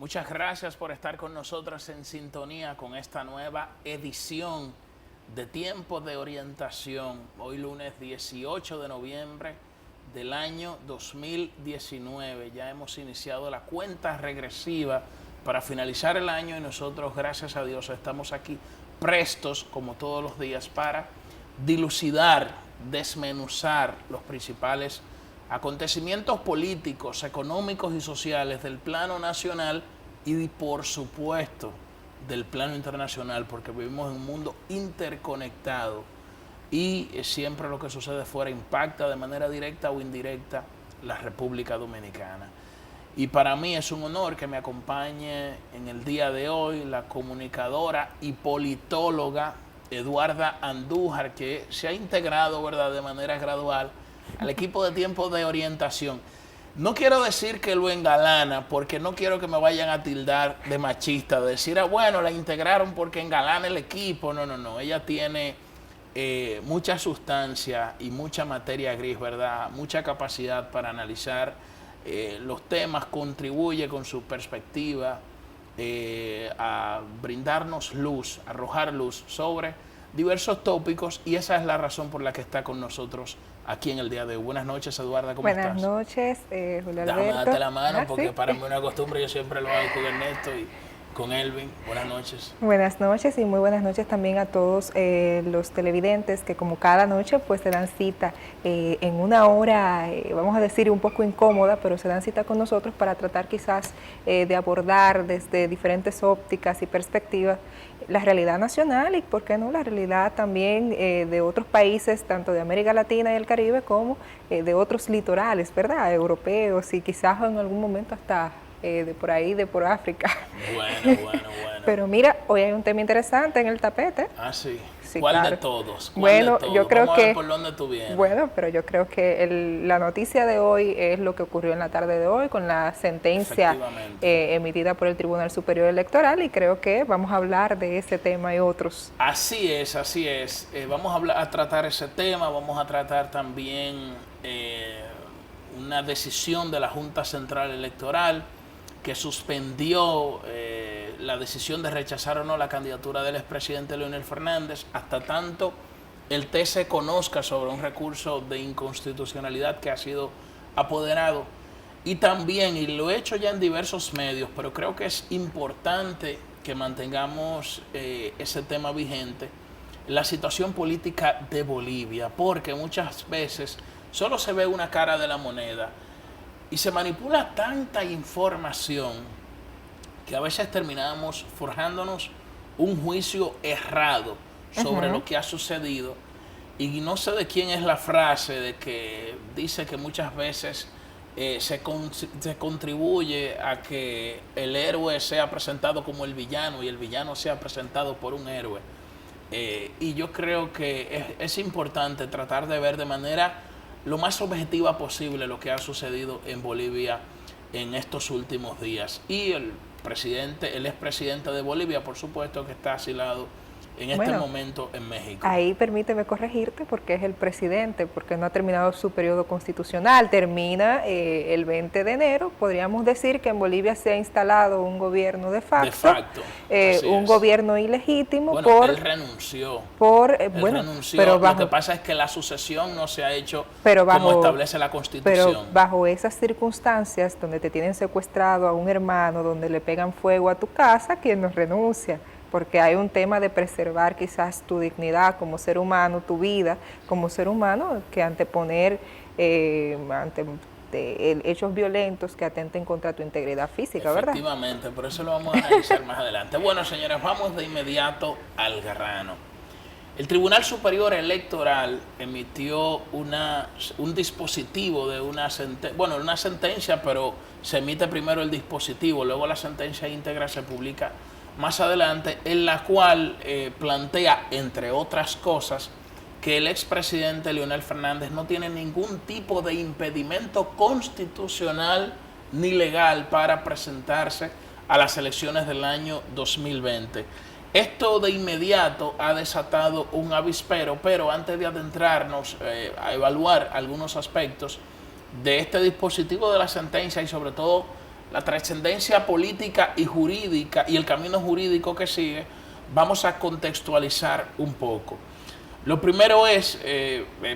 Muchas gracias por estar con nosotros en sintonía con esta nueva edición de Tiempo de Orientación. Hoy lunes 18 de noviembre del año 2019. Ya hemos iniciado la cuenta regresiva para finalizar el año y nosotros, gracias a Dios, estamos aquí prestos, como todos los días, para dilucidar, desmenuzar los principales acontecimientos políticos, económicos y sociales del plano nacional y, por supuesto, del plano internacional, porque vivimos en un mundo interconectado y siempre lo que sucede fuera impacta de manera directa o indirecta la República Dominicana. Y para mí es un honor que me acompañe en el día de hoy la comunicadora y politóloga Eduarda Andújar, que se ha integrado, ¿verdad?, de manera gradual al equipo de Tiempo de Orientación. No quiero decir que lo engalana, porque no quiero que me vayan a tildar de machista, de decir, bueno, la integraron porque engalana el equipo. No. Ella tiene mucha sustancia y mucha materia gris, ¿verdad? Mucha capacidad para analizar los temas, contribuye con su perspectiva a brindarnos luz, arrojar luz sobre diversos tópicos, y esa es la razón por la que está con nosotros aquí en el día de hoy. Buenas noches, Eduarda, ¿cómo estás? Buenas noches, Julio Alberto. Déjame darte la mano, porque ¿sí? para mí es una costumbre, yo siempre lo hago con Ernesto y con Elvin. Buenas noches. Buenas noches y muy buenas noches también a todos los televidentes que, como cada noche, pues se dan cita en una hora, vamos a decir, un poco incómoda, pero se dan cita con nosotros para tratar quizás de abordar desde diferentes ópticas y perspectivas la realidad nacional y, ¿por qué no?, la realidad también de otros países, tanto de América Latina y el Caribe como de otros litorales, ¿verdad?, europeos y quizás en algún momento hasta de por ahí, de por África. Bueno. Pero mira, hoy hay un tema interesante en el tapete. Ah, sí. Sí, ¿Cuál claro. de todos? Bueno, yo creo Vamos a ver que por dónde tú vienes. Bueno, pero yo creo que la noticia de hoy es lo que ocurrió en la tarde de hoy con la sentencia emitida por el Tribunal Superior Electoral, y creo que vamos a hablar de ese tema y otros. Así es. Vamos a tratar ese tema, vamos a tratar también una decisión de la Junta Central Electoral que suspendió la decisión de rechazar o no la candidatura del expresidente Leonel Fernández hasta tanto el TC conozca sobre un recurso de inconstitucionalidad que ha sido apoderado. Y también, y lo he hecho ya en diversos medios, pero creo que es importante que mantengamos ese tema vigente, la situación política de Bolivia, porque muchas veces solo se ve una cara de la moneda y se manipula tanta información que a veces terminamos forjándonos un juicio errado sobre lo que ha sucedido. Y no sé de quién es la frase de que dice que muchas veces se contribuye a que el héroe sea presentado como el villano y el villano sea presentado por un héroe. Y yo creo que es importante tratar de ver de manera lo más objetiva posible lo que ha sucedido en Bolivia en estos últimos días. Y el expresidente de Bolivia, por supuesto, que está asilado en este momento en México. Ahí permíteme corregirte, porque es el presidente, porque no ha terminado su periodo constitucional, termina el 20 de enero. Podríamos decir que en Bolivia se ha instalado un gobierno de facto, un gobierno ilegítimo. Bueno, él renunció. Pero lo que pasa es que la sucesión no se ha hecho como establece la Constitución. Pero bajo esas circunstancias, donde te tienen secuestrado a un hermano, donde le pegan fuego a tu casa, ¿quién no renuncia? Porque hay un tema de preservar quizás tu dignidad como ser humano, tu vida como ser humano, que anteponer ante hechos violentos que atenten contra tu integridad física, ¿verdad? Efectivamente, por eso lo vamos a analizar más adelante. Bueno, señores, vamos de inmediato al grano. El Tribunal Superior Electoral emitió un dispositivo de una sentencia, pero se emite primero el dispositivo, luego la sentencia íntegra se publica más adelante, en la cual plantea, entre otras cosas, que el expresidente Leonel Fernández no tiene ningún tipo de impedimento constitucional ni legal para presentarse a las elecciones del año 2020. Esto de inmediato ha desatado un avispero, pero antes de adentrarnos a evaluar algunos aspectos de este dispositivo de la sentencia y sobre todo la trascendencia política y jurídica y el camino jurídico que sigue, vamos a contextualizar un poco. Lo primero es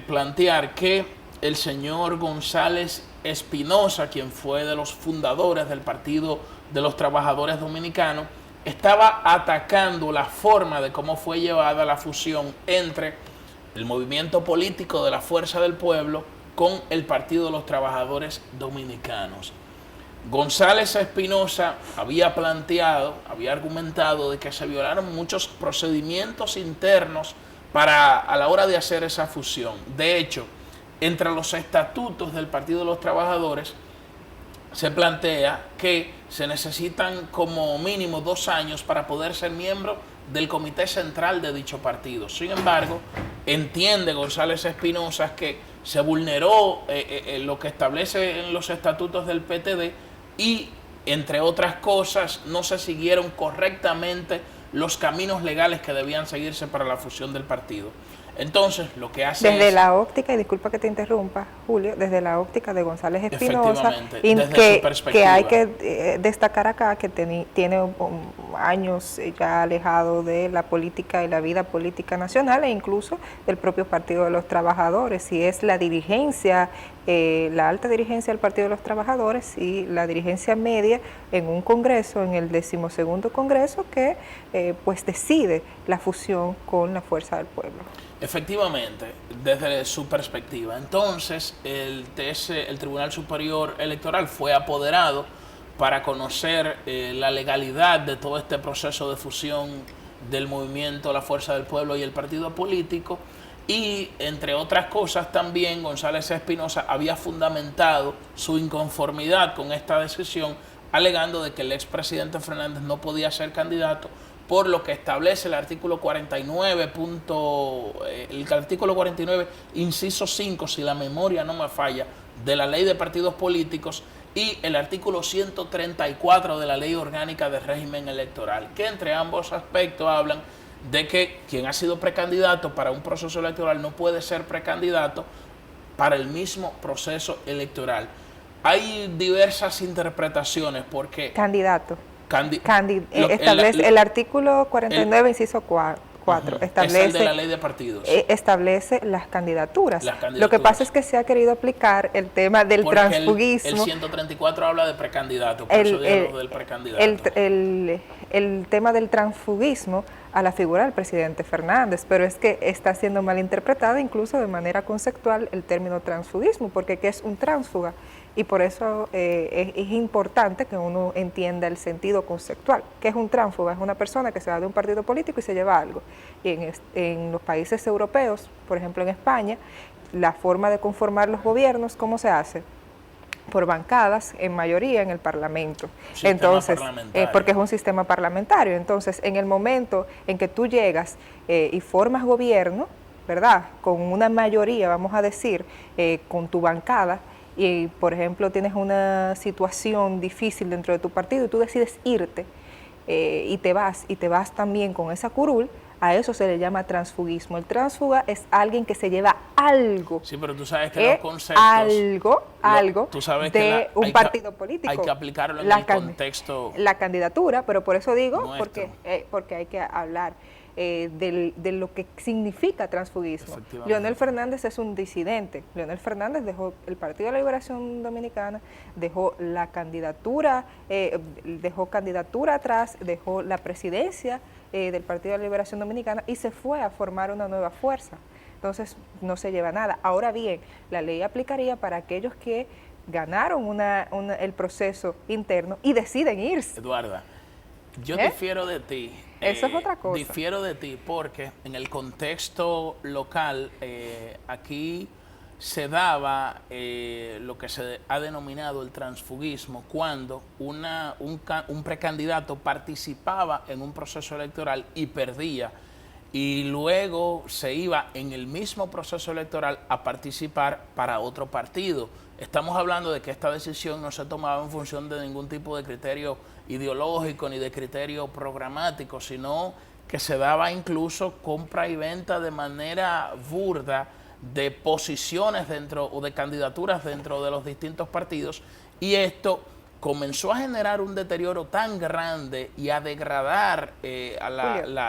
plantear que el señor González Espinosa, quien fue de los fundadores del Partido de los Trabajadores Dominicanos, estaba atacando la forma de cómo fue llevada la fusión entre el movimiento político de la Fuerza del Pueblo con el Partido de los Trabajadores Dominicanos. González Espinosa había planteado, había argumentado de que se violaron muchos procedimientos internos a la hora de hacer esa fusión. De hecho, entre los estatutos del Partido de los Trabajadores se plantea que se necesitan como mínimo 2 años para poder ser miembro del comité central de dicho partido. Sin embargo, entiende González Espinosa que se vulneró lo que establece en los estatutos del PTD y, entre otras cosas, no se siguieron correctamente los caminos legales que debían seguirse para la fusión del partido. Entonces, lo que hace desde la óptica, y disculpa que te interrumpa, Julio, desde la óptica de González Espinosa, que hay que destacar acá que tiene años ya alejado de la política y la vida política nacional e incluso del propio Partido de los Trabajadores, y es la dirigencia, la alta dirigencia del Partido de los Trabajadores y la dirigencia media en un congreso, en el 12º Congreso, que pues decide la fusión con la Fuerza del Pueblo. Efectivamente, desde su perspectiva. Entonces, el Tribunal Superior Electoral fue apoderado para conocer la legalidad de todo este proceso de fusión del movimiento La Fuerza del Pueblo y el partido político, y, entre otras cosas, también González Espinosa había fundamentado su inconformidad con esta decisión, alegando de que el expresidente Fernández no podía ser candidato por lo que establece el artículo 49, inciso 5, si la memoria no me falla, de la Ley de Partidos Políticos, y el artículo 134 de la Ley Orgánica de Régimen Electoral, que entre ambos aspectos hablan de que quien ha sido precandidato para un proceso electoral no puede ser precandidato para el mismo proceso electoral. Hay diversas interpretaciones porque... establece el artículo 49, inciso 4, establece, es el de la ley de partidos. Establece las candidaturas. Lo que pasa es que se ha querido aplicar el tema del transfugismo. El 134 habla de precandidato, por eso digo del precandidato. El tema del transfugismo a la figura del presidente Fernández, pero es que está siendo mal interpretado incluso de manera conceptual el término transfugismo, porque ¿qué es un tránsfuga? Y por eso es importante que uno entienda el sentido conceptual. ¿Qué es un tránsfuga? Es una persona que se va de un partido político y se lleva algo. Y en los países europeos, por ejemplo en España, la forma de conformar los gobiernos, ¿cómo se hace? Por bancadas, en mayoría en el Parlamento. Entonces, porque es un sistema parlamentario. Entonces, en el momento en que tú llegas y formas gobierno, ¿verdad? Con una mayoría, vamos a decir, con tu bancada, y por ejemplo tienes una situación difícil dentro de tu partido y tú decides irte y te vas también con esa curul, a eso se le llama transfugismo. El transfuga es alguien que se lleva algo. Sí, pero tú sabes que los conceptos... Algo tú sabes de que un partido político. Hay que aplicarlo en el contexto... La candidatura, pero por eso digo, porque hay que hablar de lo que significa transfugismo. Leonel Fernández es un disidente. Leonel Fernández dejó el Partido de la Liberación Dominicana, dejó la candidatura, atrás, dejó la presidencia del Partido de la Liberación Dominicana y se fue a formar una nueva fuerza. Entonces no se lleva nada. Ahora bien, la ley aplicaría para aquellos que ganaron el proceso interno y deciden irse. Eduarda, yo difiero de ti. Eso es otra cosa. Difiero de ti porque en el contexto local aquí se daba lo que se ha denominado el transfugismo cuando un precandidato participaba en un proceso electoral y perdía, y luego se iba en el mismo proceso electoral a participar para otro partido. Estamos hablando de que esta decisión no se tomaba en función de ningún tipo de criterio ideológico ni de criterio programático, sino que se daba incluso compra y venta de manera burda de posiciones dentro o de candidaturas dentro de los distintos partidos, y esto comenzó a generar un deterioro tan grande y a degradar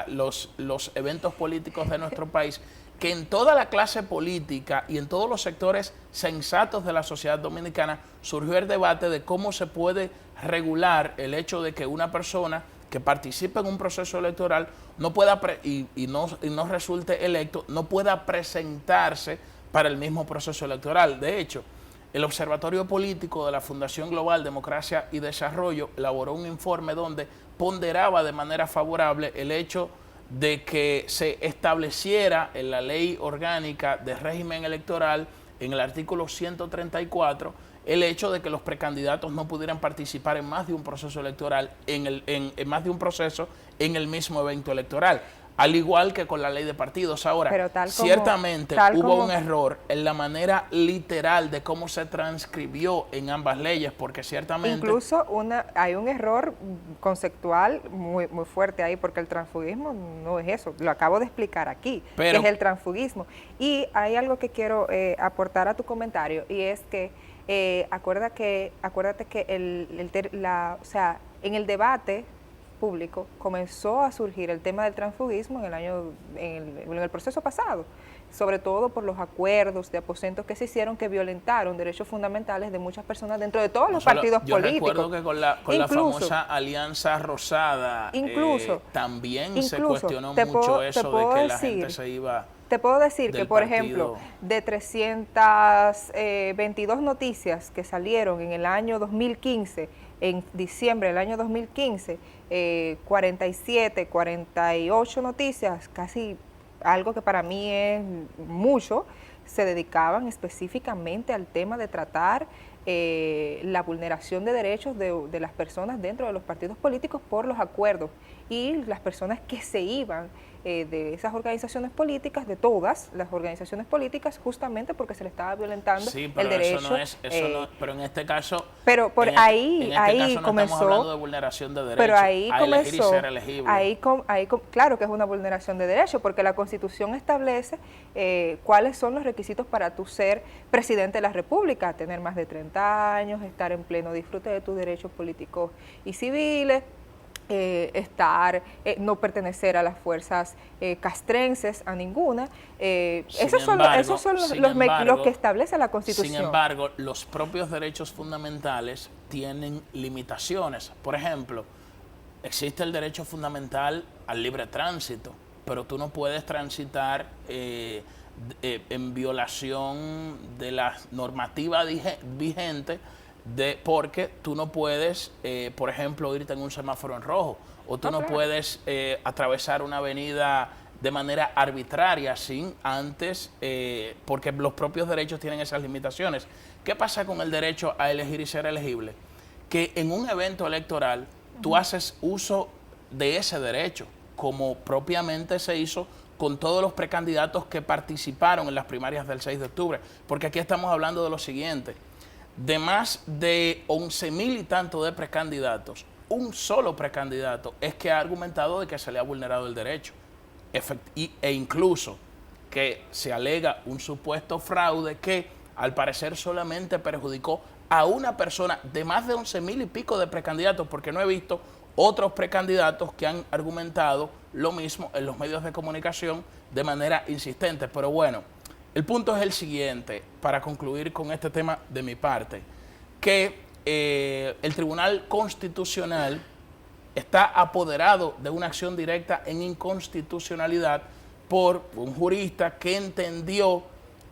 los eventos políticos de nuestro país, que en toda la clase política y en todos los sectores sensatos de la sociedad dominicana surgió el debate de cómo se puede regular el hecho de que una persona que participe en un proceso electoral no pueda y no resulte electo, no pueda presentarse para el mismo proceso electoral. De hecho, el Observatorio Político de la Fundación Global Democracia y Desarrollo elaboró un informe donde ponderaba de manera favorable el hecho de que se estableciera en la Ley Orgánica de Régimen Electoral, en el artículo 134, el hecho de que los precandidatos no pudieran participar en más de un proceso electoral, en más de un proceso en el mismo evento electoral, al igual que con la ley de partidos. Ahora, ciertamente hubo un error en la manera literal de cómo se transcribió en ambas leyes, porque ciertamente... Incluso hay un error conceptual muy fuerte ahí, porque el transfugismo no es eso, lo acabo de explicar aquí, que es el transfugismo. Y hay algo que quiero aportar a tu comentario, y es que acuérdate que en el debate público comenzó a surgir el tema del transfugismo en el proceso pasado, sobre todo por los acuerdos de aposentos que se hicieron, que violentaron derechos fundamentales de muchas personas dentro de todos los partidos políticos. Yo recuerdo que con la famosa Alianza Rosada también se cuestionó mucho eso de que la gente se iba... Te puedo decir que, por ejemplo, de 322 noticias que salieron en el año 2015, en diciembre del año 2015, 48 noticias, casi algo que para mí es mucho, se dedicaban específicamente al tema de tratar la vulneración de derechos de las personas dentro de los partidos políticos por los acuerdos, y las personas que se iban de esas organizaciones políticas, de todas las organizaciones políticas, justamente porque se le estaba violentando el derecho. Pero en este caso, pero por ahí no comenzó, estamos hablando de vulneración de derechos, pero ahí a comenzó, elegir y ser elegible. Claro que es una vulneración de derechos, porque la Constitución establece cuáles son los requisitos para tú ser presidente de la República: tener más de 30 años, estar en pleno disfrute de tus derechos políticos y civiles, no pertenecer a las fuerzas castrenses, a ninguna. Esos son los que establece la Constitución. Sin embargo, los propios derechos fundamentales tienen limitaciones. Por ejemplo, existe el derecho fundamental al libre tránsito, pero tú no puedes transitar en violación de la normativa vigente, porque tú no puedes, por ejemplo, irte en un semáforo en rojo, o tú no puedes atravesar una avenida de manera arbitraria sin antes, porque los propios derechos tienen esas limitaciones. ¿Qué pasa con el derecho a elegir y ser elegible? Que en un evento electoral tú haces uso de ese derecho, como propiamente se hizo con todos los precandidatos que participaron en las primarias del 6 de octubre, porque aquí estamos hablando de lo siguiente: de más de 11,000 y tanto de precandidatos, un solo precandidato es que ha argumentado de que se le ha vulnerado el derecho, e incluso que se alega un supuesto fraude que al parecer solamente perjudicó a una persona de más de 11,000 y pico de precandidatos, porque no he visto otros precandidatos que han argumentado lo mismo en los medios de comunicación de manera insistente. Pero bueno, el punto es el siguiente, para concluir con este tema de mi parte, que el Tribunal Constitucional está apoderado de una acción directa en inconstitucionalidad por un jurista que entendió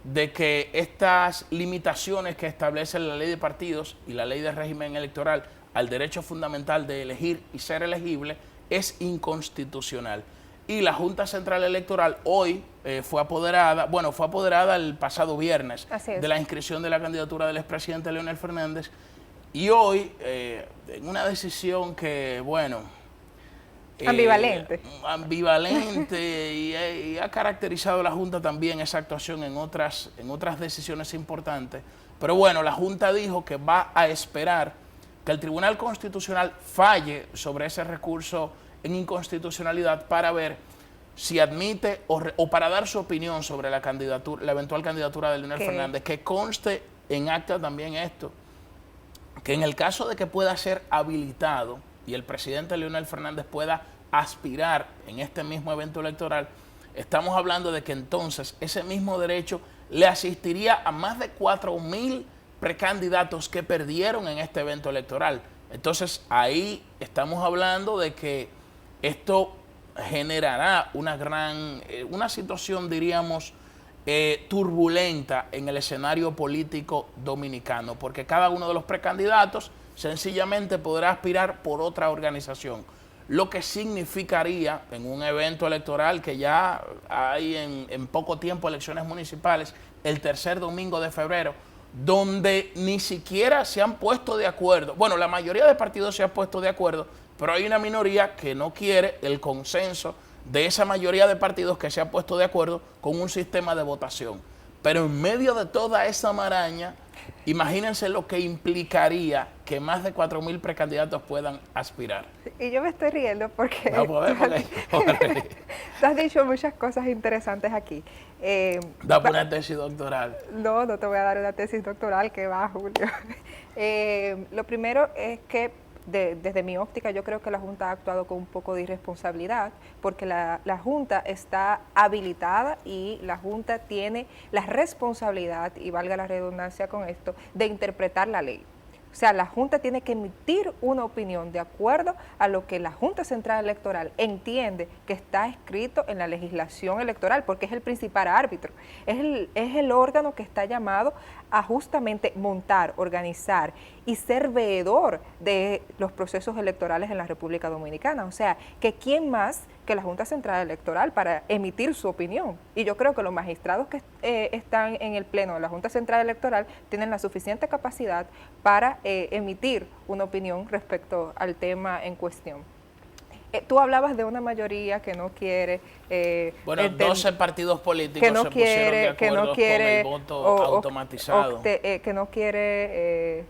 de que estas limitaciones que establecen la ley de partidos y la ley de régimen electoral al derecho fundamental de elegir y ser elegible es inconstitucional. Y la Junta Central Electoral hoy fue apoderada el pasado viernes de la inscripción de la candidatura del expresidente Leonel Fernández, y hoy, en una decisión que, bueno... ambivalente y ha caracterizado la Junta también esa actuación en otras decisiones importantes, pero bueno, la Junta dijo que va a esperar que el Tribunal Constitucional falle sobre ese recurso en inconstitucionalidad para ver si admite o para dar su opinión sobre la eventual candidatura de Leonel Fernández. Que conste en acta también esto: que en el caso de que pueda ser habilitado y el presidente Leonel Fernández pueda aspirar en este mismo evento electoral, estamos hablando de que entonces ese mismo derecho le asistiría a más de 4.000 precandidatos que perdieron en este evento electoral. Entonces ahí estamos hablando de que esto generará una situación, diríamos, turbulenta en el escenario político dominicano, porque cada uno de los precandidatos sencillamente podrá aspirar por otra organización, lo que significaría en un evento electoral que ya hay en poco tiempo elecciones municipales, el tercer domingo de febrero, donde ni siquiera se han puesto de acuerdo. Bueno, la mayoría de partidos se han puesto de acuerdo, pero hay una minoría que no quiere el consenso de esa mayoría de partidos que se ha puesto de acuerdo con un sistema de votación. Pero en medio de toda esa maraña, imagínense lo que implicaría que más de 4.000 precandidatos puedan aspirar. Y yo me estoy riendo porque tú has dicho muchas cosas interesantes aquí. Dame una tesis doctoral. No, no te voy a dar una tesis doctoral, que va, Julio. Lo primero es que desde mi óptica yo creo que la Junta ha actuado con un poco de irresponsabilidad, porque la Junta está habilitada y la Junta tiene la responsabilidad, y valga la redundancia con esto, de interpretar la ley. O sea, la Junta tiene que emitir una opinión de acuerdo a lo que la Junta Central Electoral entiende que está escrito en la legislación electoral, porque es el principal árbitro, es el órgano que está llamado a justamente montar, organizar y ser veedor de los procesos electorales en la República Dominicana. O sea, que quién más que la Junta Central Electoral para emitir su opinión. Y yo creo que los magistrados que están en el pleno de la Junta Central Electoral tienen la suficiente capacidad para emitir una opinión respecto al tema en cuestión. Tú hablabas de una mayoría que no quiere... 12 partidos políticos que no se pusieron de acuerdo con el voto automatizado. Que no quiere...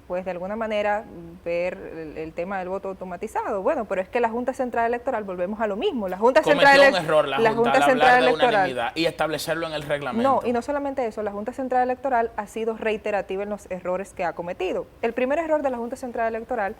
pues de alguna manera ver el tema del voto automatizado. Bueno, pero es que la Junta Central Electoral, volvemos a lo mismo, la Junta Central Electoral y establecerlo en el reglamento. No, y no solamente eso, la Junta Central Electoral ha sido reiterativa en los errores que ha cometido. El primer error de la Junta Central Electoral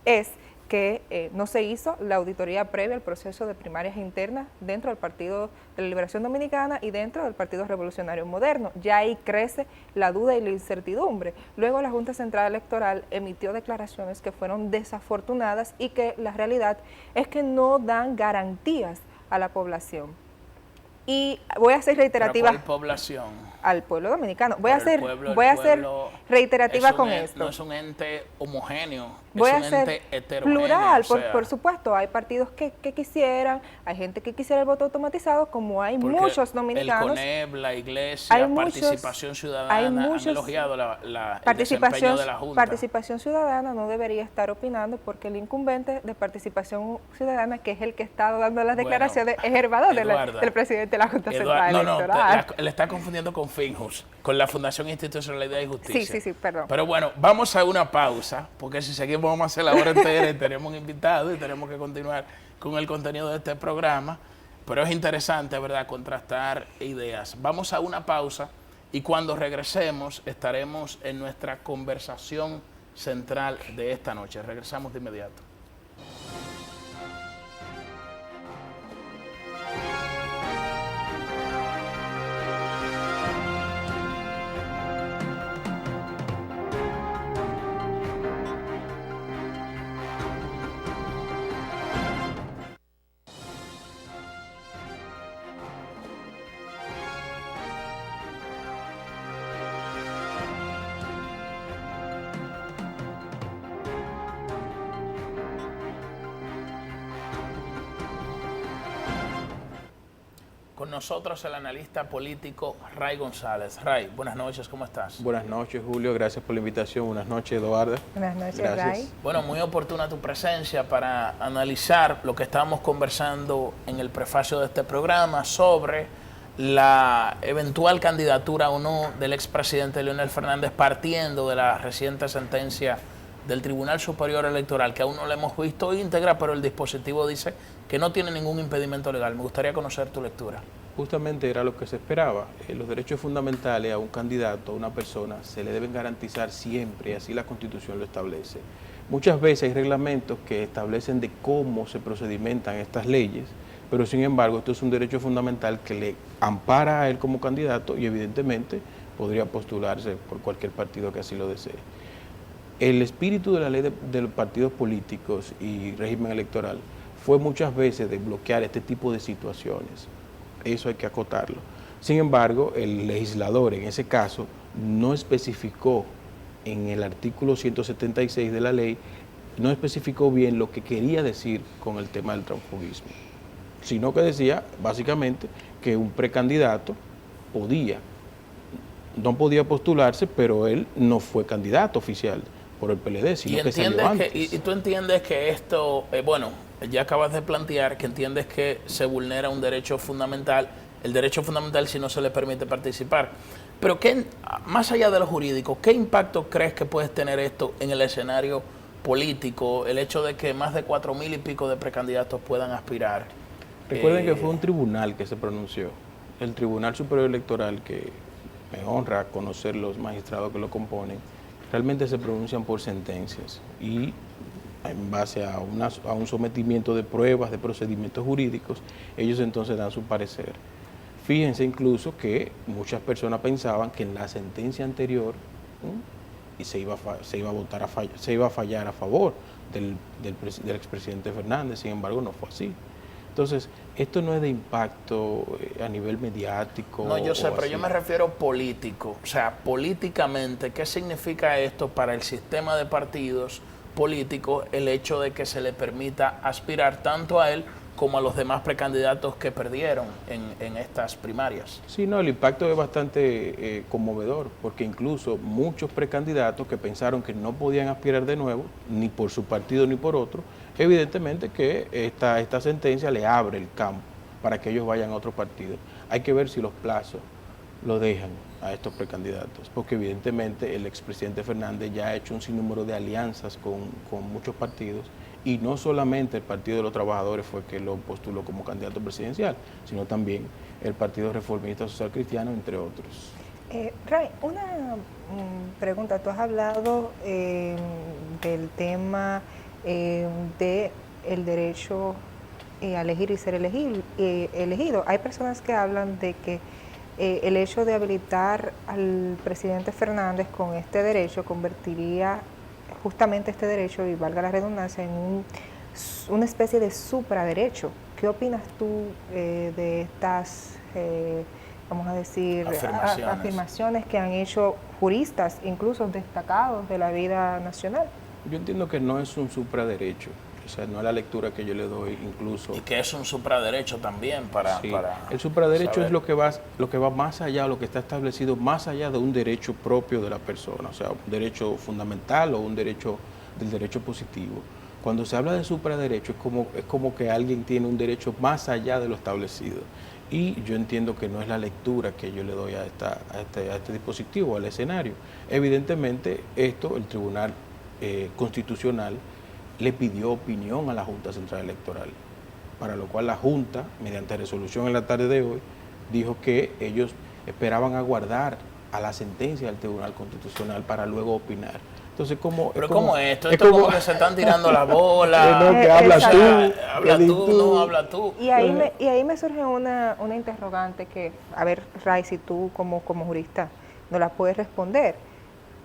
es que no se hizo la auditoría previa al proceso de primarias internas dentro del Partido de la Liberación Dominicana y dentro del Partido Revolucionario Moderno. Ya ahí crece la duda y la incertidumbre. Luego la Junta Central Electoral emitió declaraciones que fueron desafortunadas y que la realidad es que no dan garantías a la población. Y voy a ser reiterativa. ¿Cuál población? Al pueblo dominicano. Voy a ser reiterativa con esto. No es un ente homogéneo, voy es a un ser ente heterogéneo. Plural, por supuesto. Hay partidos que quisieran, hay gente que quisiera el voto automatizado, como hay muchos dominicanos. El CONEP, la Iglesia, Participación Ciudadana, han elogiado el desempeño de la Junta. Participación Ciudadana no debería estar opinando porque el incumbente de Participación Ciudadana, que es el que ha estado dando las declaraciones, es Herbado del presidente de la Junta Central Electoral. Le está confundiendo con Finjus, con la Fundación Institucionalidad y Justicia. Sí, perdón. Pero bueno, vamos a una pausa, porque si seguimos vamos a hacer la hora entera y tenemos un invitado y tenemos que continuar con el contenido de este programa. Pero es interesante, ¿verdad?, contrastar ideas. Vamos a una pausa y cuando regresemos estaremos en nuestra conversación central de esta noche. Regresamos de inmediato. Con nosotros el analista político Ray González. Ray, buenas noches, ¿cómo estás? Buenas noches, Julio, gracias por la invitación. Buenas noches, Eduardo. Buenas noches, Ray. Bueno, muy oportuna tu presencia para analizar lo que estábamos conversando en el prefacio de este programa sobre la eventual candidatura o no del expresidente Leonel Fernández, partiendo de la reciente sentencia del Tribunal Superior Electoral, que aún no la hemos visto íntegra, pero el dispositivo dice que no tiene ningún impedimento legal. Me gustaría conocer tu lectura. Justamente era lo que se esperaba. Los derechos fundamentales a un candidato, a una persona, se le deben garantizar siempre, y así la Constitución lo establece. Muchas veces hay reglamentos que establecen de cómo se procedimentan estas leyes, pero sin embargo esto es un derecho fundamental que le ampara a él como candidato y evidentemente podría postularse por cualquier partido que así lo desee. El espíritu de la ley de los partidos políticos y régimen electoral fue muchas veces de bloquear este tipo de situaciones. Eso hay que acotarlo. Sin embargo, el legislador en ese caso no especificó en el artículo 176 de la ley, no especificó bien lo que quería decir con el tema del transfugismo, sino que decía básicamente que un precandidato no podía postularse, pero él no fue candidato oficial por el PLD, sino que salió antes. Y tú entiendes que esto, bueno, ya acabas de plantear que entiendes que se vulnera un derecho fundamental, el derecho fundamental si no se le permite participar. Pero más allá de lo jurídico, ¿qué impacto crees que puede tener esto en el escenario político, el hecho de que más de 4.000 y pico de precandidatos puedan aspirar? Recuerden que fue un tribunal que se pronunció, el Tribunal Superior Electoral, que me honra conocer los magistrados que lo componen, realmente se pronuncian por sentencias y en base a un sometimiento de pruebas, de procedimientos jurídicos, ellos entonces dan su parecer. Fíjense incluso que muchas personas pensaban que en la sentencia anterior y se iba a fallar a favor del expresidente Fernández, sin embargo no fue así. Entonces, esto no es de impacto a nivel mediático. No, yo sé, pero yo me refiero político. O sea, políticamente, ¿qué significa esto para el sistema de partidos políticos, el hecho de que se le permita aspirar tanto a él como a los demás precandidatos que perdieron en estas primarias? Sí, no, el impacto es bastante conmovedor, porque incluso muchos precandidatos que pensaron que no podían aspirar de nuevo, ni por su partido ni por otro, evidentemente que esta sentencia le abre el campo para que ellos vayan a otro partido. Hay que ver si los plazos lo dejan a estos precandidatos, porque evidentemente el expresidente Fernández ya ha hecho un sinnúmero de alianzas con muchos partidos, y no solamente el Partido de los Trabajadores fue que lo postuló como candidato presidencial, sino también el Partido Reformista Social Cristiano, entre otros. Ray, una pregunta. Tú has hablado del tema del derecho a elegir y ser elegido. Hay personas que hablan de que el hecho de habilitar al presidente Fernández con este derecho convertiría justamente este derecho, y valga la redundancia, en una especie de supraderecho. ¿Qué opinas tú de estas, vamos a decir, afirmaciones que han hecho juristas, incluso destacados de la vida nacional? Yo entiendo que no es un supraderecho, o sea, no es la lectura que yo le doy incluso. Y que es un supraderecho también para... Sí. para el supraderecho saber. Es lo que va más allá, lo que está establecido más allá de un derecho propio de la persona, o sea, un derecho fundamental o un derecho del derecho positivo. Cuando se habla de supraderecho es como que alguien tiene un derecho más allá de lo establecido. Y yo entiendo que no es la lectura que yo le doy a este dispositivo, al escenario. Evidentemente, esto el Tribunal Constitucional le pidió opinión a la Junta Central Electoral, para lo cual la Junta, mediante resolución en la tarde de hoy, dijo que ellos esperaban aguardar a la sentencia del Tribunal Constitucional para luego opinar. Entonces, ¿cómo es esto? Esto es como que se están tirando la bola. No, que hablas tú. Habla tú, no habla tú. Y ahí me surge una interrogante que, a ver, Ray, si tú como jurista no la puedes responder.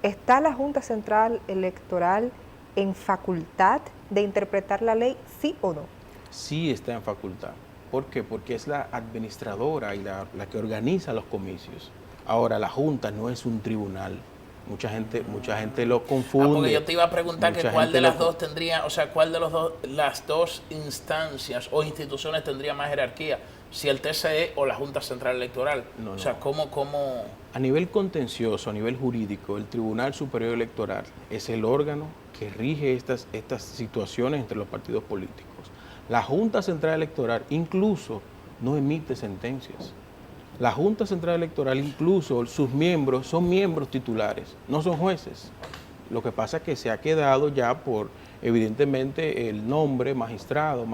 ¿Está la Junta Central Electoral en facultad de interpretar la ley, sí o no? Sí está en facultad. ¿Por qué? Porque es la administradora y la que organiza los comicios. Ahora, la Junta no es un tribunal. Mucha gente lo confunde. Porque yo te iba a preguntar que cuál de las dos tendría, o sea, cuál de las dos instancias o instituciones tendría más jerarquía, si el TCE o la Junta Central Electoral. No, o sea, ¿cómo? A nivel contencioso, a nivel jurídico, el Tribunal Superior Electoral es el órgano que rige estas situaciones entre los partidos políticos. La Junta Central Electoral incluso no emite sentencias. La Junta Central Electoral, incluso sus miembros, son miembros titulares, no son jueces. Lo que pasa es que se ha quedado ya por, evidentemente, el nombre magistrado,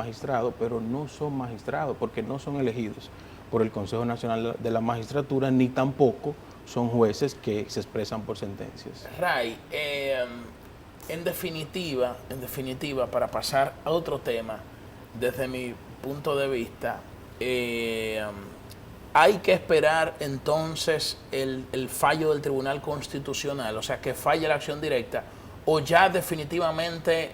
pero no son magistrados porque no son elegidos. por el Consejo Nacional de la Magistratura, ni tampoco son jueces que se expresan por sentencias. Ray, en definitiva, para pasar a otro tema, desde mi punto de vista, hay que esperar entonces el fallo del Tribunal Constitucional, o sea, que falle la acción directa, o ya definitivamente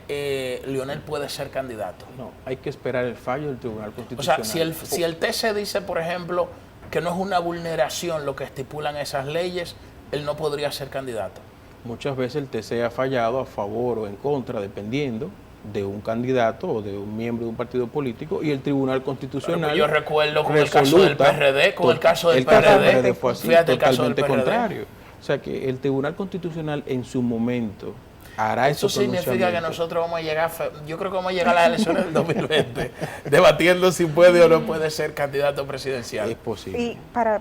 Leonel puede ser candidato. No, hay que esperar el fallo del Tribunal Constitucional. O sea, si el TC dice, por ejemplo, que no es una vulneración lo que estipulan esas leyes, él no podría ser candidato. Muchas veces el TC ha fallado a favor o en contra, dependiendo de un candidato o de un miembro de un partido político, y el Tribunal Constitucional. Yo recuerdo con el caso del PRD, fue así, fíjate, totalmente contrario. O sea que el Tribunal Constitucional en su momento hará eso significa que nosotros vamos a llegar, yo creo que vamos a llegar a las elecciones del 2020 debatiendo si puede o no puede ser candidato presidencial. Es posible. Y para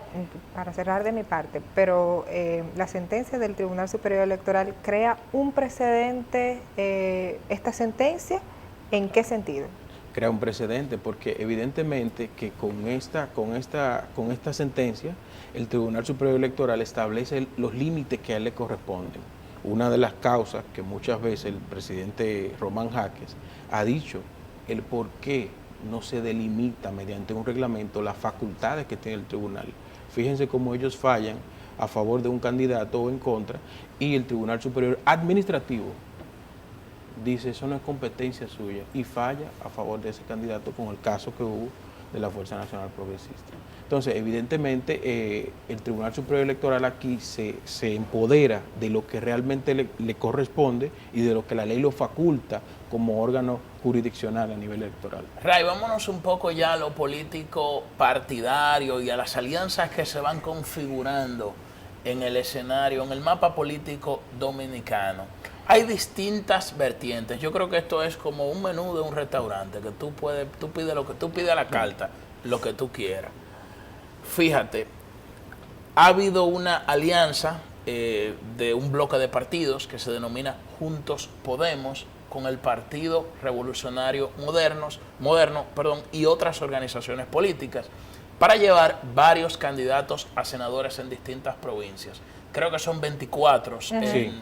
cerrar de mi parte, pero la sentencia del Tribunal Superior Electoral crea un precedente, esta sentencia, ¿en qué sentido? Crea un precedente porque evidentemente que con esta sentencia el Tribunal Superior Electoral establece los límites que a él le corresponden. Una de las causas que muchas veces el presidente Román Jaques ha dicho, el por qué no se delimita mediante un reglamento las facultades que tiene el tribunal. Fíjense cómo ellos fallan a favor de un candidato o en contra, y el Tribunal Superior Administrativo dice eso no es competencia suya y falla a favor de ese candidato con el caso que hubo de la Fuerza Nacional Progresista. Entonces, evidentemente, el Tribunal Superior Electoral aquí se empodera de lo que realmente le corresponde y de lo que la ley lo faculta como órgano jurisdiccional a nivel electoral. Ray, vámonos un poco ya a lo político partidario y a las alianzas que se van configurando en el escenario, en el mapa político dominicano. Hay distintas vertientes. Yo creo que esto es como un menú de un restaurante, que tú pides a la carta, lo que tú quieras. Fíjate, ha habido una alianza de un bloque de partidos que se denomina Juntos Podemos con el Partido Revolucionario Moderno, y otras organizaciones políticas para llevar varios candidatos a senadores en distintas provincias. Creo que son 24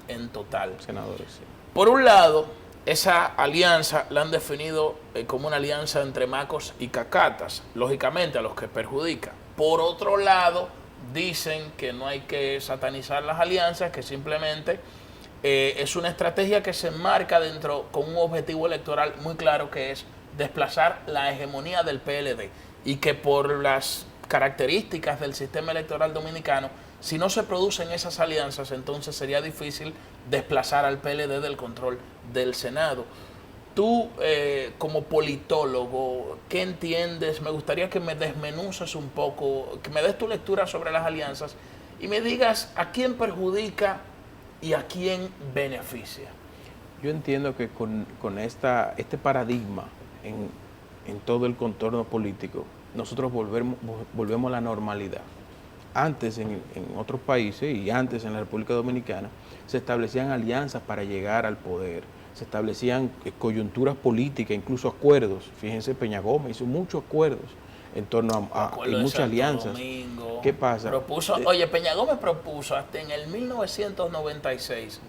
en total. Senadores, sí. Por un lado, esa alianza la han definido como una alianza entre macos y cacatas, lógicamente a los que perjudica. Por otro lado, dicen que no hay que satanizar las alianzas, que simplemente es una estrategia que se enmarca dentro con un objetivo electoral muy claro, que es desplazar la hegemonía del PLD, y que por las características del sistema electoral dominicano, si no se producen esas alianzas, entonces sería difícil desplazar al PLD del control del Senado. Tú, como politólogo, ¿qué entiendes? Me gustaría que me desmenuces un poco, que me des tu lectura sobre las alianzas y me digas a quién perjudica y a quién beneficia. Yo entiendo que con este paradigma en todo el contorno político, nosotros volvemos a la normalidad. Antes en otros países y antes en la República Dominicana se establecían alianzas para llegar al poder, se establecían coyunturas políticas, incluso acuerdos. Fíjense, Peña Gómez hizo muchos acuerdos en torno a y muchas alianzas. Domingo, ¿Qué pasa? Peña Gómez propuso hasta en el 1996,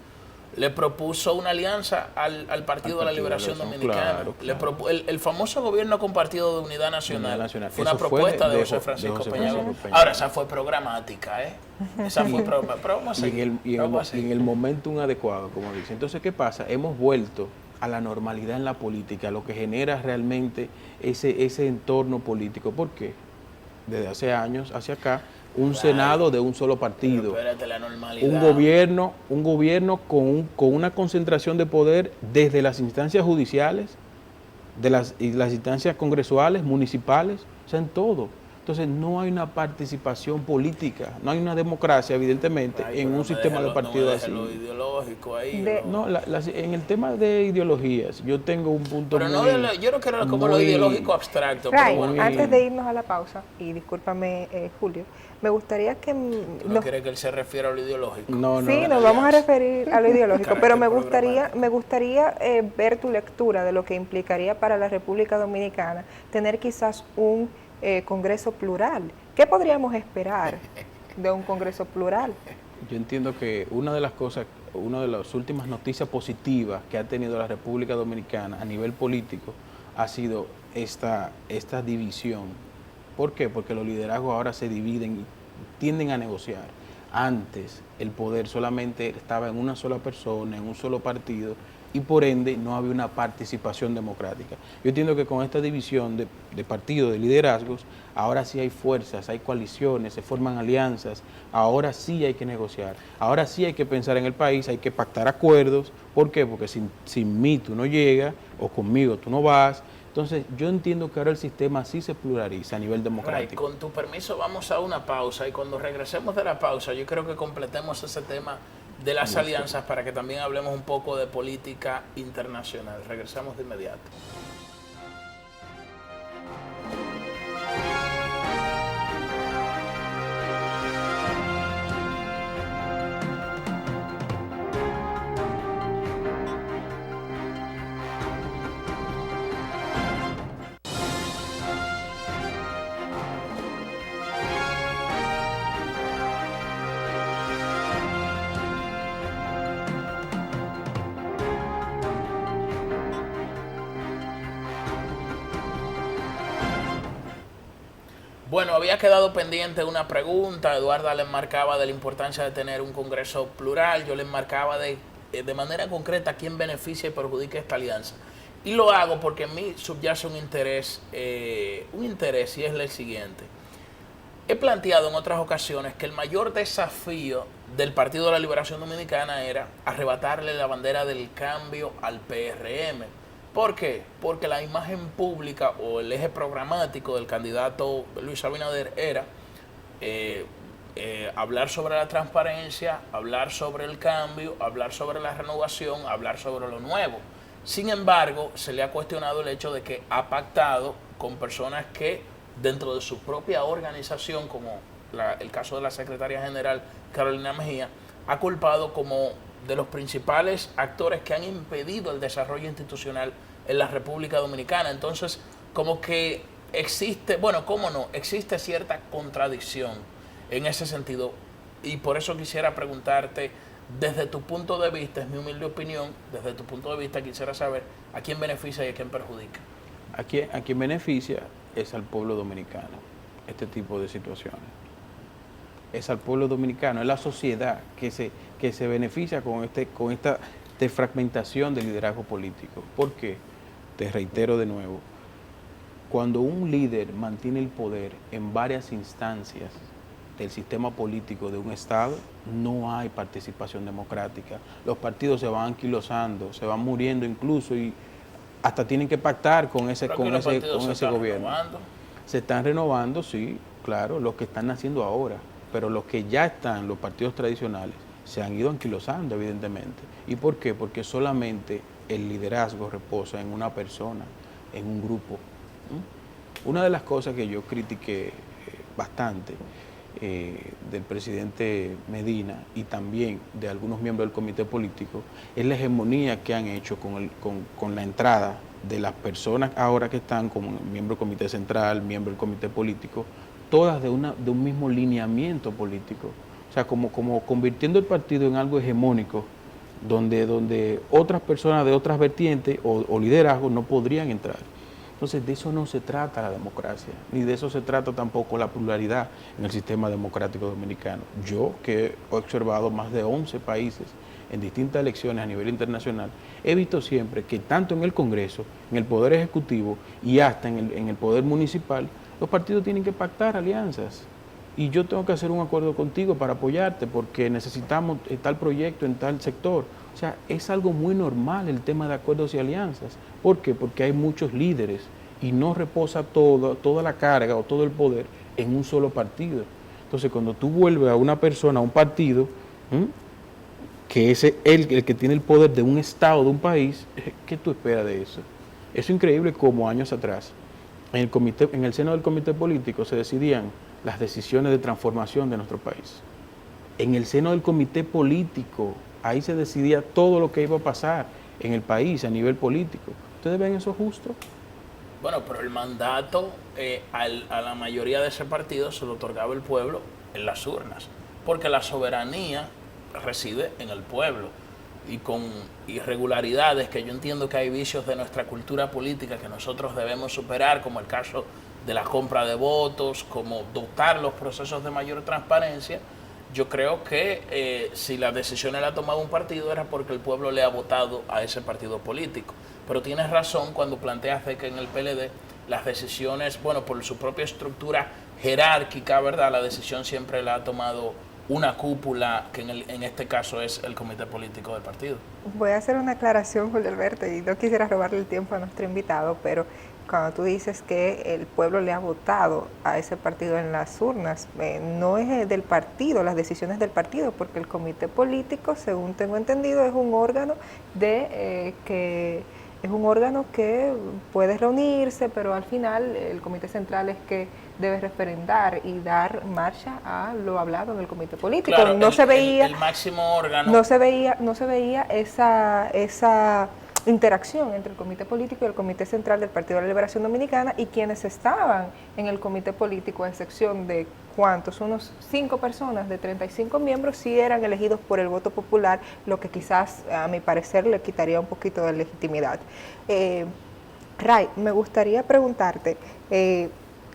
le propuso una alianza al Partido de la Liberación Dominicana. Claro. El famoso gobierno compartido de Unidad Nacional. Fue una propuesta de José Francisco Peña Gómez. Ahora, esa fue programática, Esa fue y en el momento adecuado, como dice. Entonces, ¿qué pasa? Hemos vuelto a la normalidad en la política, lo que genera realmente ese entorno político. ¿Por qué? Desde hace años hacia acá, un Senado de un solo partido, un gobierno con una concentración de poder desde las instancias judiciales, y las instancias congresuales, municipales, o sea, en todo. Entonces no hay una participación política, no hay una democracia, evidentemente, en un sistema de partidos así. Lo ideológico ahí. En el tema de ideologías, yo tengo un punto yo no quiero como lo ideológico abstracto. Ray, pero antes de irnos a la pausa, y discúlpame, Julio, me gustaría que... ¿No quiere que él se refiera a lo ideológico? Sí, nos vamos a referir a lo ideológico, pero me gustaría ver tu lectura de lo que implicaría para la República Dominicana tener quizás un Congreso plural. ¿Qué podríamos esperar de un Congreso plural? Yo entiendo que una de las cosas, una de las últimas noticias positivas que ha tenido la República Dominicana a nivel político ha sido esta división. ¿Por qué? Porque los liderazgos ahora se dividen y tienden a negociar. Antes el poder solamente estaba en una sola persona, en un solo partido, y por ende no había una participación democrática. Yo entiendo que con esta división de partidos, de liderazgos, ahora sí hay fuerzas, hay coaliciones, se forman alianzas, ahora sí hay que negociar, ahora sí hay que pensar en el país, hay que pactar acuerdos. ¿Por qué? Porque sin mí tú no llegas, o conmigo tú no vas. Entonces, yo entiendo que ahora el sistema sí se pluraliza a nivel democrático. Con tu permiso vamos a una pausa y cuando regresemos de la pausa yo creo que completemos ese tema de las alianzas para que también hablemos un poco de política internacional. Regresamos de inmediato. Bueno, había quedado pendiente una pregunta. Eduarda le enmarcaba de la importancia de tener un Congreso plural. Yo le enmarcaba de manera concreta a quién beneficia y perjudica esta alianza. Y lo hago porque en mí subyace un interés y es el siguiente. He planteado en otras ocasiones que el mayor desafío del Partido de la Liberación Dominicana era arrebatarle la bandera del cambio al PRM. ¿Por qué? Porque la imagen pública o el eje programático del candidato Luis Abinader era hablar sobre la transparencia, hablar sobre el cambio, hablar sobre la renovación, hablar sobre lo nuevo. Sin embargo, se le ha cuestionado el hecho de que ha pactado con personas que dentro de su propia organización, como el caso de la secretaria general Carolina Mejía, ha culpado como de los principales actores que han impedido el desarrollo institucional en la República Dominicana. Entonces, como que existe, bueno, ¿cómo no? Existe cierta contradicción en ese sentido. Y por eso quisiera preguntarte, desde tu punto de vista, es mi humilde opinión, desde tu punto de vista quisiera saber a quién beneficia y a quién perjudica. A quien beneficia es al pueblo dominicano, este tipo de situaciones. Es al pueblo dominicano, es la sociedad que se beneficia con esta fragmentación del liderazgo político. ¿Por qué? Te reitero de nuevo, cuando un líder mantiene el poder en varias instancias del sistema político de un Estado, no hay participación democrática. Los partidos se van anquilosando, se van muriendo incluso y hasta tienen que pactar con ese gobierno. Renovando. Se están renovando, sí, claro, los que están naciendo ahora, pero los que ya están, los partidos tradicionales, se han ido anquilosando, evidentemente. ¿Y por qué? Porque solamente el liderazgo reposa en una persona, en un grupo. Una de las cosas que yo critiqué bastante del presidente Medina y también de algunos miembros del comité político es la hegemonía que han hecho con la entrada de las personas ahora que están como miembro del comité central, miembro del comité político, todas de un mismo lineamiento político. O sea, como convirtiendo el partido en algo hegemónico, donde otras personas de otras vertientes o liderazgos no podrían entrar. Entonces, de eso no se trata la democracia, ni de eso se trata tampoco la pluralidad en el sistema democrático dominicano. Yo, que he observado más de 11 países en distintas elecciones a nivel internacional, he visto siempre que tanto en el Congreso, en el Poder Ejecutivo y hasta en el Poder Municipal, los partidos tienen que pactar alianzas. Y yo tengo que hacer un acuerdo contigo para apoyarte porque necesitamos tal proyecto en tal sector. O sea, es algo muy normal el tema de acuerdos y alianzas. ¿Por qué? Porque hay muchos líderes y no reposa toda la carga o todo el poder en un solo partido. Entonces, cuando tú vuelves a una persona, a un partido, que es el que tiene el poder de un Estado, de un país, ¿qué tú esperas de eso? Es increíble como años atrás, en el seno del comité político se decidían las decisiones de transformación de nuestro país. En el seno del comité político, ahí se decidía todo lo que iba a pasar en el país a nivel político. ¿Ustedes ven eso justo? Bueno, pero el mandato a la mayoría de ese partido se lo otorgaba el pueblo en las urnas, porque la soberanía reside en el pueblo, y con irregularidades que yo entiendo que hay vicios de nuestra cultura política que nosotros debemos superar, como el caso de la compra de votos, como dotar los procesos de mayor transparencia. Yo creo que si las decisiones las ha tomado un partido era porque el pueblo le ha votado a ese partido político. Pero tienes razón cuando planteas de que en el PLD las decisiones, bueno, por su propia estructura jerárquica, ¿verdad? La decisión siempre la ha tomado una cúpula, que en este caso es el comité político del partido. Voy a hacer una aclaración, Julio Alberto, y no quisiera robarle el tiempo a nuestro invitado, pero cuando tú dices que el pueblo le ha votado a ese partido en las urnas, no es del partido, las decisiones del partido, porque el comité político, según tengo entendido, es un órgano que puede reunirse, pero al final el comité central es que debe referendar y dar marcha a lo hablado en el comité político. Claro, no se veía el máximo órgano. No se veía esa interacción entre el comité político y el comité central del Partido de la Liberación Dominicana, y quienes estaban en el comité político, a excepción de ¿cuántos? Unos 5 personas de 35 miembros, sí eran elegidos por el voto popular, lo que quizás a mi parecer le quitaría un poquito de legitimidad. Ray, me gustaría preguntarte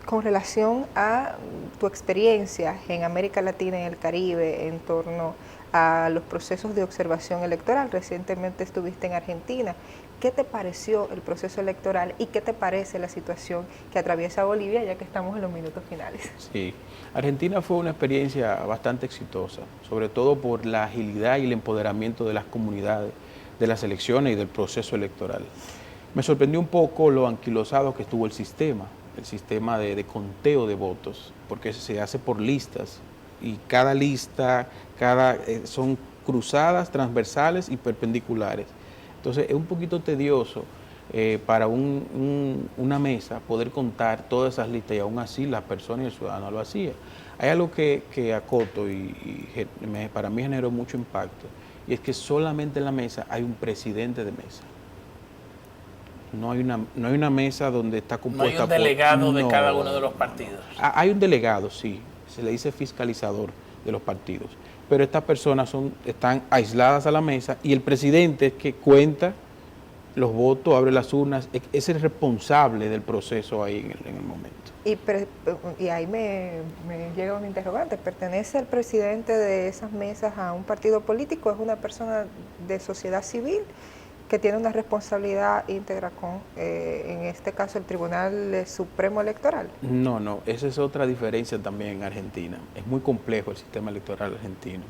con relación a tu experiencia en América Latina y el Caribe en torno a los procesos de observación electoral. Recientemente estuviste en Argentina. ¿Qué te pareció el proceso electoral y qué te parece la situación que atraviesa Bolivia, ya que estamos en los minutos finales? Sí, Argentina fue una experiencia bastante exitosa, sobre todo por la agilidad y el empoderamiento de las comunidades, de las elecciones y del proceso electoral. Me sorprendió un poco lo anquilosado que estuvo el sistema de conteo de votos, porque se hace por listas, y cada lista son cruzadas, transversales y perpendiculares. Entonces es un poquito tedioso para una mesa poder contar todas esas listas, y aún así la persona y el ciudadano lo hacía. Hay algo que acoto para mí generó mucho impacto, y es que solamente en la mesa hay un presidente de mesa. No hay una mesa donde está compuesta por... No hay un delegado de cada uno de los partidos. Hay un delegado, sí, se le dice fiscalizador de los partidos, pero estas personas están aisladas a la mesa, y el presidente es que cuenta los votos, abre las urnas, es el responsable del proceso ahí en el momento. Y ahí me llega un interrogante: ¿pertenece el presidente de esas mesas a un partido político? ¿Es una persona de sociedad civil que tiene una responsabilidad íntegra con, en este caso, el Tribunal Supremo Electoral? No, esa es otra diferencia también en Argentina. Es muy complejo el sistema electoral argentino.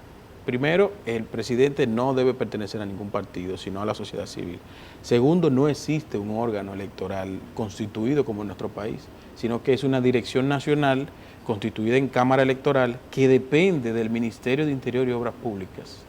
Primero, el presidente no debe pertenecer a ningún partido, sino a la sociedad civil. Segundo, no existe un órgano electoral constituido como en nuestro país, sino que es una dirección nacional constituida en Cámara Electoral que depende del Ministerio de Interior y Obras Públicas.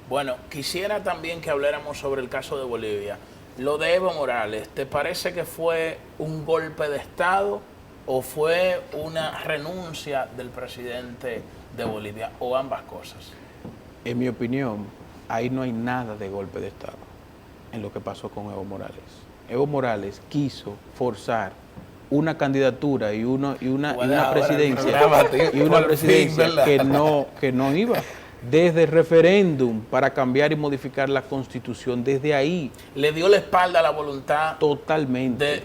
Bueno, quisiera también que habláramos sobre el caso de Bolivia. Lo de Evo Morales, ¿te parece que fue un golpe de Estado o fue una renuncia del presidente de Bolivia, o ambas cosas? En mi opinión, ahí no hay nada de golpe de Estado en lo que pasó con Evo Morales. Evo Morales quiso forzar una candidatura y una presidencia que no iba. Desde el referéndum para cambiar y modificar la Constitución, desde ahí. Le dio la espalda a la voluntad. Totalmente.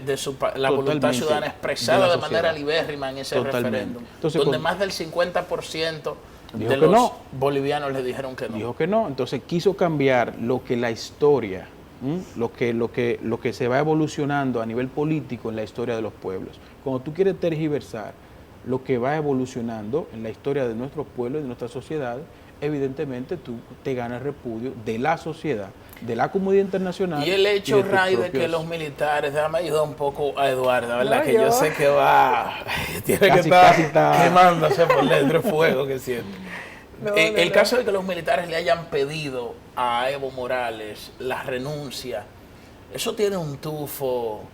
La voluntad ciudadana expresada de manera libérrima en ese referéndum. Entonces, donde más del 50% de los bolivianos le dijeron que no. Dijo que no. Entonces quiso cambiar lo que la historia, lo que se va evolucionando a nivel político en la historia de los pueblos. Cuando tú quieres tergiversar lo que va evolucionando en la historia de nuestros pueblos y de nuestras sociedades, evidentemente tú te ganas repudio de la sociedad, de la comunidad internacional. Y el hecho, Ray, de que los militares, déjame ayudar un poco a Eduardo, ¿verdad? Que yo sé que tiene que estar quemándose por dentro el fuego que siente. El caso de que los militares le hayan pedido a Evo Morales la renuncia, eso tiene un tufo,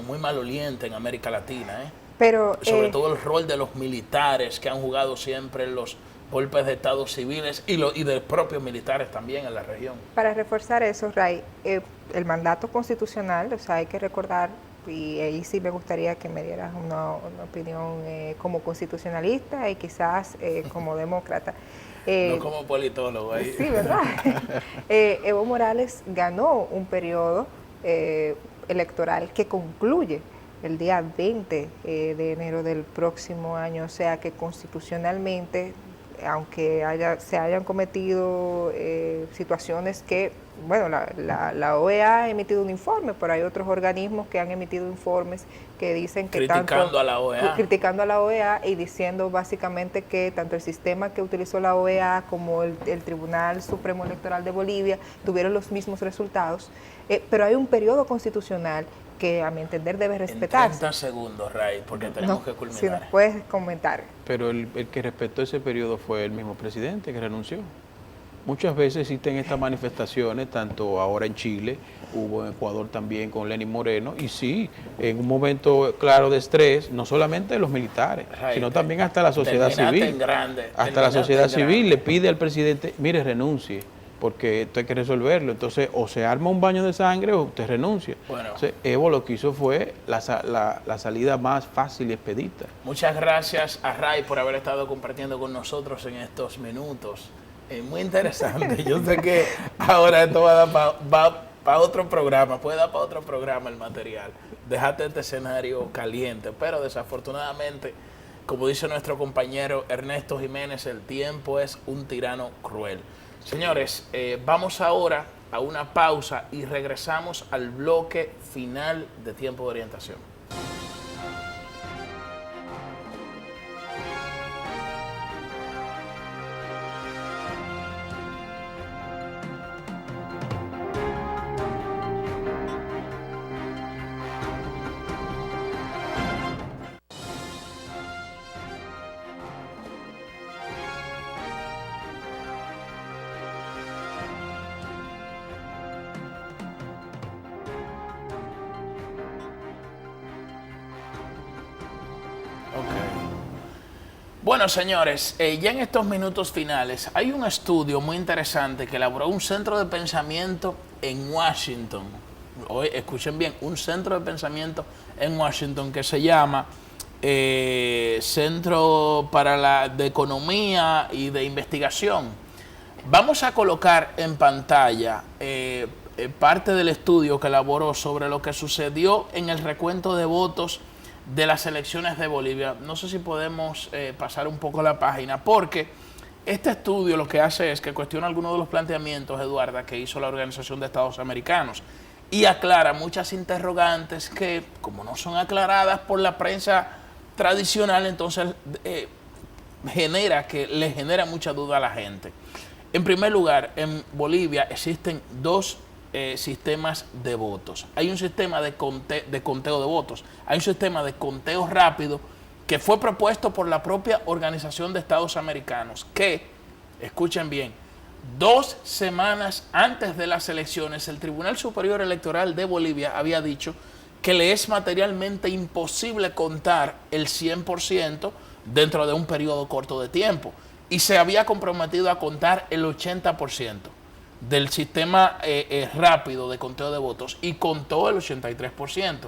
muy maloliente en América Latina, Pero, sobre todo el rol de los militares que han jugado siempre en los golpes de Estado civiles y de propios militares también en la región. Para reforzar eso, Ray, el mandato constitucional, o sea, hay que recordar, y ahí sí me gustaría que me dieras una opinión como constitucionalista y quizás como demócrata. No como politólogo ahí. Sí, ¿verdad? Evo Morales ganó un periodo electoral que concluye el día 20 de enero del próximo año, o sea que constitucionalmente, aunque se hayan cometido situaciones que, bueno, la OEA ha emitido un informe, pero hay otros organismos que han emitido informes que dicen que criticando a la OEA. Criticando a la OEA y diciendo básicamente que tanto el sistema que utilizó la OEA como el Tribunal Supremo Electoral de Bolivia tuvieron los mismos resultados, pero hay un periodo constitucional que a mi entender debe respetarse. En 30 segundos, Ray, porque tenemos que culminar. Si nos puedes comentar. Pero el que respetó ese periodo fue el mismo presidente que renunció. Muchas veces existen estas manifestaciones, tanto ahora en Chile, hubo en Ecuador también con Lenín Moreno, y sí, en un momento claro de estrés, no solamente de los militares, sino también hasta la sociedad civil. Hasta la sociedad civil le pide al presidente, mire, renuncie, porque esto hay que resolverlo. Entonces, o se arma un baño de sangre o usted renuncia. Bueno, entonces, Evo lo que hizo fue la salida más fácil y expedita. Muchas gracias a Ray por haber estado compartiendo con nosotros en estos minutos. Muy interesante. Yo sé que ahora esto va a dar para otro programa, puede dar para otro programa el material. Déjate este escenario caliente, pero desafortunadamente, como dice nuestro compañero Ernesto Jiménez, el tiempo es un tirano cruel. Señores, vamos ahora a una pausa y regresamos al bloque final de Tiempo de Orientación. Bueno, señores, ya en estos minutos finales hay un estudio muy interesante que elaboró un centro de pensamiento en Washington. Hoy, escuchen bien, un centro de pensamiento en Washington que se llama Centro de Economía y de Investigación. Vamos a colocar en pantalla parte del estudio que elaboró sobre lo que sucedió en el recuento de votos de las elecciones de Bolivia. No sé si podemos pasar un poco la página, porque este estudio lo que hace es que cuestiona algunos de los planteamientos, Eduarda, que hizo la Organización de Estados Americanos y aclara muchas interrogantes que, como no son aclaradas por la prensa tradicional, entonces le genera mucha duda a la gente. En primer lugar, en Bolivia existen dos sistemas de votos. Hay un sistema de conteo de votos, hay un sistema de conteo rápido que fue propuesto por la propia Organización de Estados Americanos, que, escuchen bien, 2 semanas antes de las elecciones, el Tribunal Superior Electoral de Bolivia había dicho que le es materialmente imposible contar el 100% dentro de un periodo corto de tiempo, y se había comprometido a contar el 80%. Del sistema rápido de conteo de votos, y contó el 83%.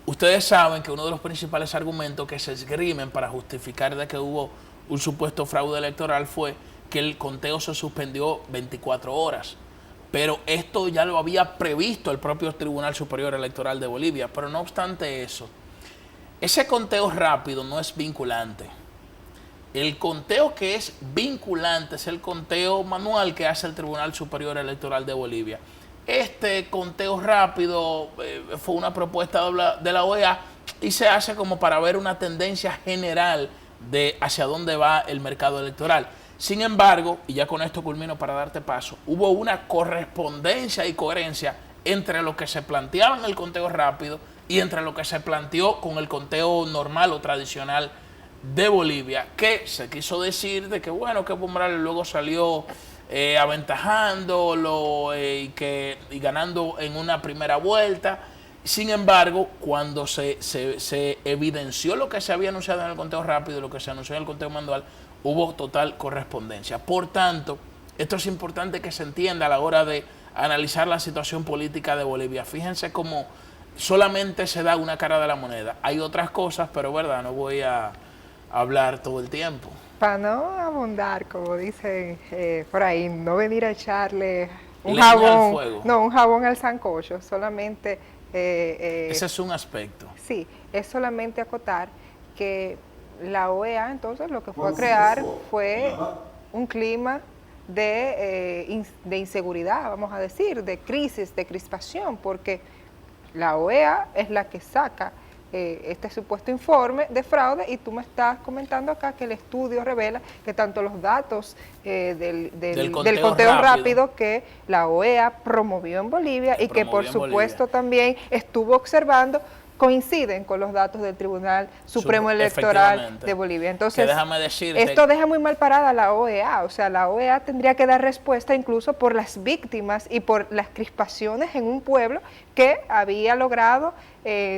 Ustedes saben que uno de los principales argumentos que se esgrimen para justificar de que hubo un supuesto fraude electoral fue que el conteo se suspendió 24 horas. Pero esto ya lo había previsto el propio Tribunal Superior Electoral de Bolivia. Pero no obstante eso, ese conteo rápido no es vinculante. El conteo que es vinculante es el conteo manual que hace el Tribunal Superior Electoral de Bolivia. Este conteo rápido fue una propuesta de la OEA y se hace como para ver una tendencia general de hacia dónde va el mercado electoral. Sin embargo, y ya con esto culmino para darte paso, hubo una correspondencia y coherencia entre lo que se planteaba en el conteo rápido y entre lo que se planteó con el conteo normal o tradicional de Bolivia, que se quiso decir de que bueno, que Evo Morales luego salió aventajándolo y ganando en una primera vuelta. Sin embargo, cuando se evidenció lo que se había anunciado en el conteo rápido y lo que se anunció en el conteo manual, hubo total correspondencia. Por tanto, esto es importante que se entienda a la hora de analizar la situación política de Bolivia. Fíjense cómo solamente se da una cara de la moneda. Hay otras cosas, pero verdad, no voy a hablar todo el tiempo. Para no abundar, como dicen por ahí, no venir a echarle un Leña al jabón, fuego. no, un jabón al sancocho, solamente... Ese es un aspecto. Sí, es solamente acotar que la OEA entonces lo que fue a crear fue un clima de inseguridad, vamos a decir, de crisis, de crispación, porque la OEA es la que saca este supuesto informe de fraude y tú me estás comentando acá que el estudio revela que tanto los datos del conteo rápido que la OEA promovió en Bolivia y que por supuesto también estuvo observando coinciden con los datos del Tribunal Supremo Electoral de Bolivia. Entonces, déjame decirte, esto deja muy mal parada a la OEA, o sea, la OEA tendría que dar respuesta incluso por las víctimas y por las crispaciones en un pueblo que había logrado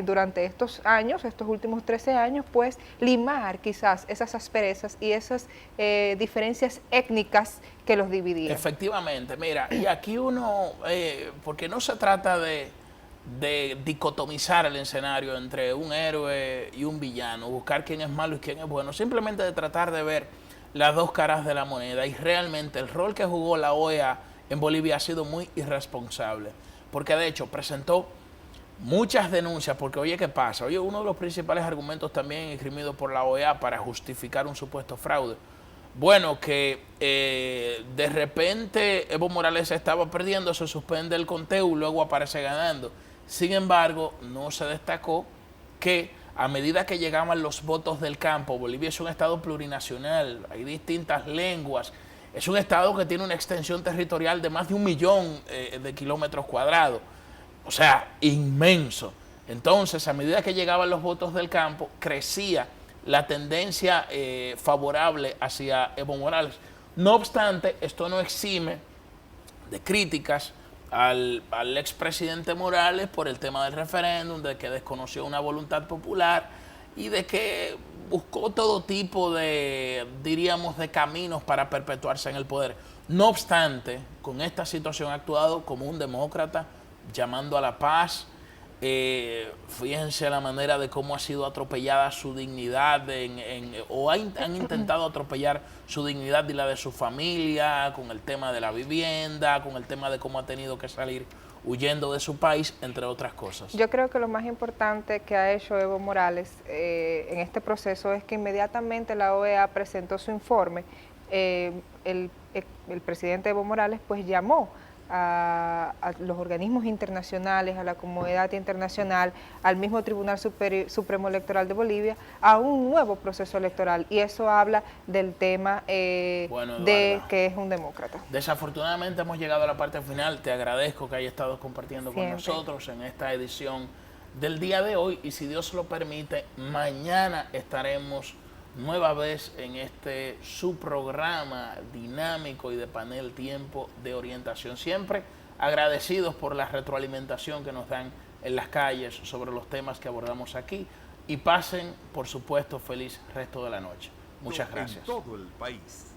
durante estos años, estos últimos 13 años, pues limar quizás esas asperezas y esas diferencias étnicas que los dividían. Efectivamente, mira, y aquí uno, porque no se trata de dicotomizar el escenario entre un héroe y un villano, buscar quién es malo y quién es bueno, simplemente de tratar de ver las dos caras de la moneda. Y realmente el rol que jugó la OEA en Bolivia ha sido muy irresponsable, porque de hecho presentó muchas denuncias, porque oye, ¿qué pasa? Oye, uno de los principales argumentos también esgrimidos por la OEA para justificar un supuesto fraude, bueno, que de repente Evo Morales estaba perdiendo, se suspende el conteo y luego aparece ganando. Sin embargo, no se destacó que a medida que llegaban los votos del campo, Bolivia es un estado plurinacional, hay distintas lenguas, es un estado que tiene una extensión territorial de más de 1 millón de kilómetros cuadrados, o sea, inmenso. Entonces, a medida que llegaban los votos del campo, crecía la tendencia favorable hacia Evo Morales. No obstante, esto no exime de críticas al expresidente Morales por el tema del referéndum, de que desconoció una voluntad popular y de que buscó todo tipo de, diríamos, de caminos para perpetuarse en el poder. No obstante, con esta situación ha actuado como un demócrata, llamando a la paz. Fíjense la manera de cómo ha sido atropellada su dignidad han intentado atropellar su dignidad y la de su familia con el tema de la vivienda, con el tema de cómo ha tenido que salir huyendo de su país, entre otras cosas. Yo creo que lo más importante que ha hecho Evo Morales en este proceso es que inmediatamente la OEA presentó su informe, el presidente Evo Morales pues llamó a los organismos internacionales, a la comunidad internacional, al mismo Tribunal Supremo Electoral de Bolivia, a un nuevo proceso electoral. Y eso habla del tema de que es un demócrata. Desafortunadamente hemos llegado a la parte final. Te agradezco que hayas estado compartiendo con nosotros en esta edición del día de hoy. Y si Dios lo permite, mañana estaremos nueva vez en este su programa dinámico y de panel Tiempo de Orientación. Siempre agradecidos por la retroalimentación que nos dan en las calles sobre los temas que abordamos aquí y pasen, por supuesto, feliz resto de la noche. Muchas gracias. En todo el país.